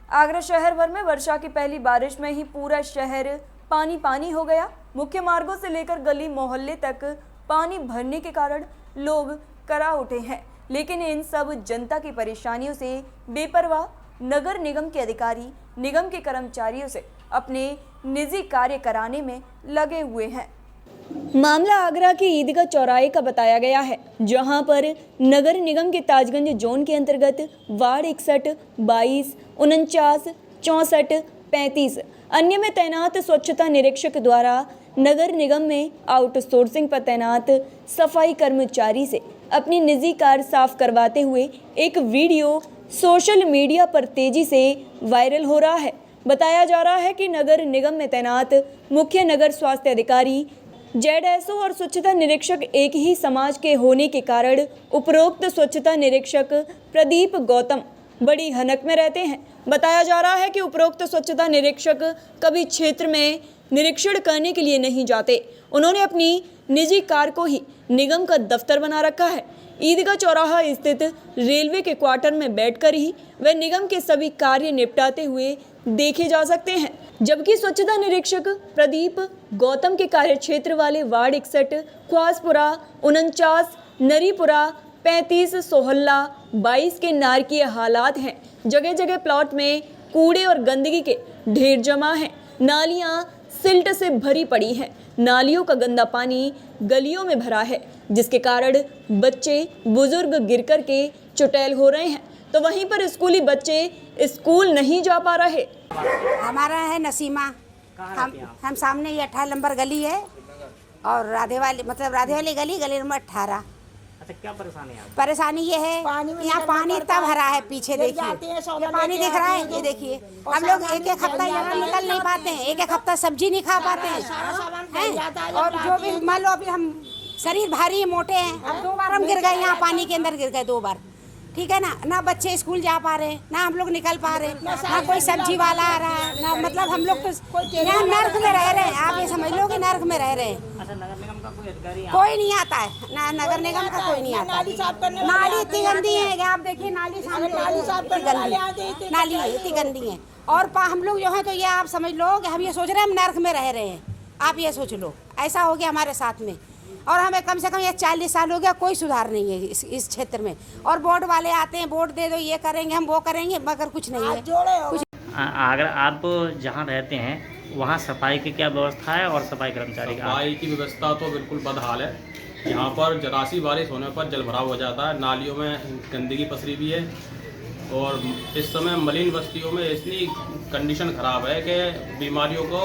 आगरा शहर भर में वर्षा की पहली बारिश में ही पूरा शहर पानी पानी हो गया। मुख्य मार्गों से लेकर गली मोहल्ले तक पानी भरने के कारण लोग करा उठे हैं, लेकिन इन सब जनता की परेशानियों से बेपरवाह नगर निगम के अधिकारी निगम के कर्मचारियों से अपने निजी कार्य कराने में लगे हुए हैं। मामला आगरा के ईदगाह चौराहे का बताया गया है, जहां पर नगर निगम के ताजगंज जोन के अंतर्गत वार्ड 61, 22, 49, 64, 35 अन्य में तैनात स्वच्छता निरीक्षक द्वारा नगर निगम में आउटसोर्सिंग पर तैनात सफाई कर्मचारी से अपनी निजी कार साफ करवाते हुए एक वीडियो सोशल मीडिया पर तेजी से वायरल हो रहा है। बताया जा रहा है कि नगर निगम में तैनात मुख्य नगर स्वास्थ्य अधिकारी जेडएसओ और स्वच्छता निरीक्षक एक ही समाज के होने के कारण उपरोक्त स्वच्छता निरीक्षक प्रदीप गौतम बड़ी हनक में रहते हैं। बताया जा रहा है कि उपरोक्त स्वच्छता निरीक्षक कभी क्षेत्र में निरीक्षण करने के लिए नहीं जाते। उन्होंने अपनी निजी कार को ही निगम का दफ्तर बना रखा है। ईदगाह चौराहा स्थित रेलवे के क्वार्टर में बैठकर ही वे निगम के सभी कार्य निपटाते हुए देखे जा सकते हैं, जबकि स्वच्छता निरीक्षक प्रदीप गौतम के कार्य क्षेत्र वाले वार्ड 61, ख्वासपुरा, 49, नरीपुरा, 35, सोहल्ला, 22 के नारकीय हालात हैं। जगह जगह प्लॉट में कूड़े और गंदगी के ढेर जमा हैं। नालियां सिल्ट से भरी पड़ी हैं। नालियों का गंदा पानी गलियों में भरा है, जिसके कारण बच्चे बुजुर्ग गिरकर के चुटैल हो रहे हैं, तो वहीं पर स्कूली बच्चे स्कूल नहीं जा पा रहे। हमारा है नसीमा, हम सामने ये 18 नंबर गली है और राधे वाली गली नंबर 18। अच्छा, क्या परेशानी है? परेशानी ये है यहाँ पानी इतना भरा है, पीछे देखिए ये पानी दिख रहा है, ये देखिए हम लोग एक हफ्ता यहाँ निकल नहीं पाते हैं, एक हफ्ता सब्जी नहीं खा पाते हैं। और जो भी मान लो अभी हम शरीर भारी है, मोटे हैं, अब 2 बार हम गिर गए, यहाँ पानी के अंदर गिर गए 2 बार, ठीक है ना बच्चे स्कूल जा पा रहे हैं, ना हम लोग निकल पा रहे हैं, ना कोई सब्जी वाला आ रहा है, ना मतलब हम लोग तो यहाँ नर्क में रह रहे हैं। आप ये समझ लो कि नर्क में रह रहे हैं। अच्छा, नगर निगम का कोई अधिकारी कोई नहीं आता है, ना नगर निगम का कोई नहीं आता। नाली इतनी गंदी है, आप देखिए नाली सामने, नाली इतनी गंदी है। और हम लोग जो है तो ये आप समझ लो कि हम ये सोच रहे हैं हम नर्क में रह रहे हैं। आप ये सोच लो, ऐसा हो गया हमारे साथ में। और हमें कम से कम ये 40 साल हो गया, कोई सुधार नहीं है इस क्षेत्र में। और बोर्ड वाले आते हैं, वोट दे दो, ये करेंगे हम, वो करेंगे, मगर कुछ नहीं है। कुछ अगर आप जहाँ रहते हैं वहाँ सफाई की क्या व्यवस्था है और सफाई कर्मचारी का? सफाई की व्यवस्था तो बिल्कुल बदहाल है। यहाँ पर जरा सी बारिश होने पर जल भराव हो जाता है, नालियों में गंदगी पसरी भी है। और इस समय मलिन बस्तियों में इतनी कंडीशन ख़राब है कि बीमारियों को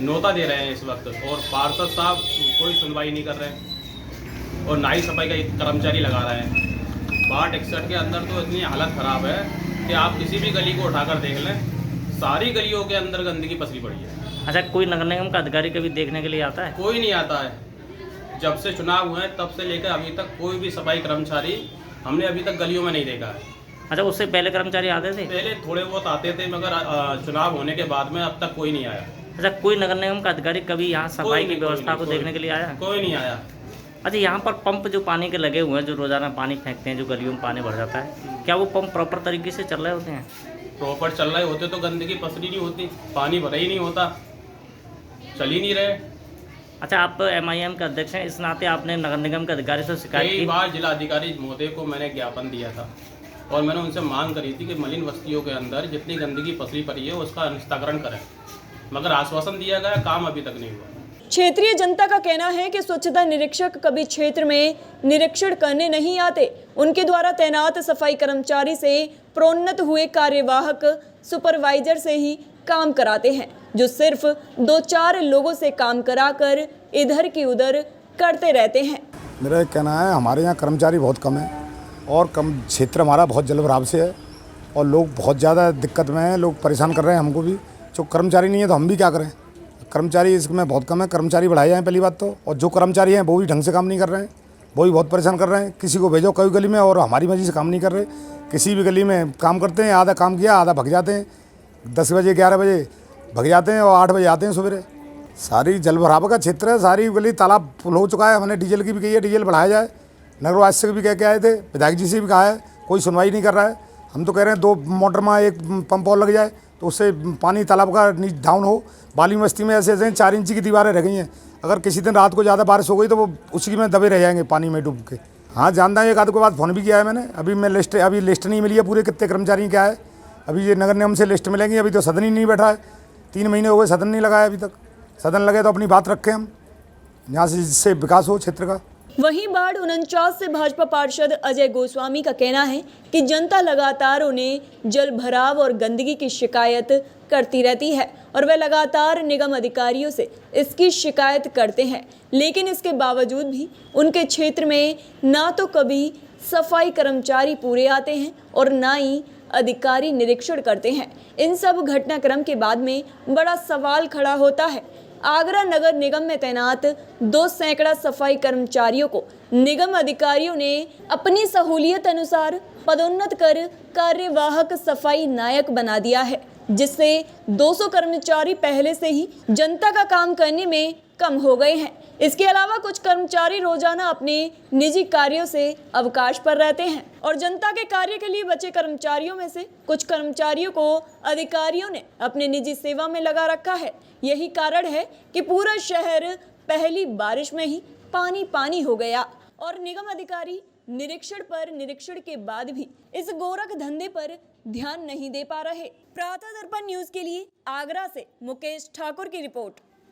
नोता दे रहे हैं इस वक्त। और पार्षद साहब कोई सुनवाई नहीं कर रहे हैं और ना ही सफाई का कर्मचारी लगा रहे हैं। वार्ड 61 के अंदर तो इतनी हालत ख़राब है कि आप किसी भी गली को उठाकर देख लें, सारी गलियों के अंदर गंदगी पसरी पड़ी है। अच्छा, कोई नगर निगम का अधिकारी कभी देखने के लिए आता है? कोई नहीं आता है। जब से चुनाव हुए तब से लेकर अभी तक कोई भी सफाई कर्मचारी हमने अभी तक गलियों में नहीं देखा है। अच्छा, उससे पहले कर्मचारी आते थे? पहले थोड़े बहुत आते थे, मगर चुनाव होने के बाद में अब तक कोई नहीं आया। अच्छा, कोई नगर निगम का अधिकारी कभी यहाँ सफाई की व्यवस्था को देखने के लिए आया? कोई नहीं आया। अच्छा, यहाँ पर पंप जो पानी के लगे हुए हैं, जो रोजाना पानी फेंकते हैं, जो गलियों में पानी भर जाता है, क्या वो पंप प्रॉपर तरीके से चल रहे होते हैं? प्रॉपर चल रहे होते तो गंदगी पसरी नहीं होती, पानी भरा ही नहीं होता, चल ही नहीं रहे। अच्छा, आप MIM के अध्यक्ष हैं, इस नाते आपने नगर निगम के अधिकारी से शिकायत की? कई बार जिलाधिकारी महोदय को मैंने ज्ञापन दिया था और मैंने उनसे मांग करी थी कि मलिन बस्तियों के अंदर जितनी गंदगी पसरी पड़ी है उसका निस्तारण करें, मगर आश्वासन दिया गया, काम अभी तक नहीं हुआ। क्षेत्रीय जनता का कहना है कि स्वच्छता निरीक्षक कभी क्षेत्र में निरीक्षण करने नहीं आते। उनके द्वारा तैनात सफाई कर्मचारी से प्रोन्नत हुए कार्यवाहक सुपरवाइजर से ही काम कराते हैं, जो सिर्फ 2-4 लोगों से काम कराकर इधर की उधर करते रहते हैं। मेरा एक कहना है, हमारे यहाँ कर्मचारी बहुत कम है और कम क्षेत्र हमारा बहुत जलभराव से है और लोग बहुत ज़्यादा दिक्कत में हैं, लोग परेशान कर रहे हैं हमको भी। जो कर्मचारी नहीं है तो हम भी क्या करें? कर्मचारी इसमें बहुत कम है, कर्मचारी बढ़ाए जाएँ पहली बात तो। और जो कर्मचारी हैं वो भी ढंग से काम नहीं कर रहे हैं, वो भी बहुत परेशान कर रहे हैं। किसी को भेजो कोई गली में और हमारी मर्जी से काम नहीं कर रहे। किसी भी गली में काम करते हैं, आधा काम किया आधा भग जाते हैं, 10 बजे 11 बजे भग जाते हैं और 8 बजे आते हैं सवेरे। सारी जल भराव का क्षेत्र है, सारी गली तालाब फुल हो चुका है। हमने डीजल की भी कही है, डीजल बढ़ाया जाए। नगरवासी से भी कह के आए थे, विधायक जी से भी कहा है, कोई सुनवाई नहीं कर रहा है। हम तो कह रहे हैं 2 मोटर में एक पंप और लग जाए तो उससे पानी तालाब का डाउन हो। बाली बस्ती में ऐसे ऐसे 4 इंच की दीवारें रह गई हैं, अगर किसी दिन रात को ज़्यादा बारिश हो गई तो वो उसी में दबे रह जाएंगे पानी में डूब के। हाँ जानता है, एक आध के बाद फ़ोन भी किया है मैंने। अभी लिस्ट नहीं मिली है पूरे कितने कर्मचारी क्या है। अभी ये नगर निगम से लिस्ट मिलेंगी। अभी तो सदन ही नहीं बैठा है, 3 महीने हो गए सदन नहीं लगाया अभी तक। सदन लगे तो अपनी बात रखें हम, यहाँ से जिससे विकास हो क्षेत्र का। वहीं वार्ड 49 से भाजपा पार्षद अजय गोस्वामी का कहना है कि जनता लगातार उन्हें जल भराव और गंदगी की शिकायत करती रहती है और वे लगातार निगम अधिकारियों से इसकी शिकायत करते हैं, लेकिन इसके बावजूद भी उनके क्षेत्र में ना तो कभी सफाई कर्मचारी पूरे आते हैं और ना ही अधिकारी निरीक्षण करते हैं। इन सब घटनाक्रम के बाद में बड़ा सवाल खड़ा होता है। आगरा नगर निगम में तैनात 2 सैकड़ा सफाई कर्मचारियों को निगम अधिकारियों ने अपनी सहूलियत अनुसार पदोन्नत कर कार्यवाहक सफाई नायक बना दिया है, जिससे 200 कर्मचारी पहले से ही जनता का काम करने में कम हो गए हैं। इसके अलावा कुछ कर्मचारी रोजाना अपने निजी कार्यों से अवकाश पर रहते हैं और जनता के कार्य के लिए बचे कर्मचारियों में से कुछ कर्मचारियों को अधिकारियों ने अपने निजी सेवा में लगा रखा है। यही कारण है कि पूरा शहर पहली बारिश में ही पानी पानी हो गया और निगम अधिकारी निरीक्षण के बाद भी इस गोरख धंधे पर ध्यान नहीं दे पा रहे। प्रातः दर्पण न्यूज के लिए आगरा से मुकेश ठाकुर की रिपोर्ट।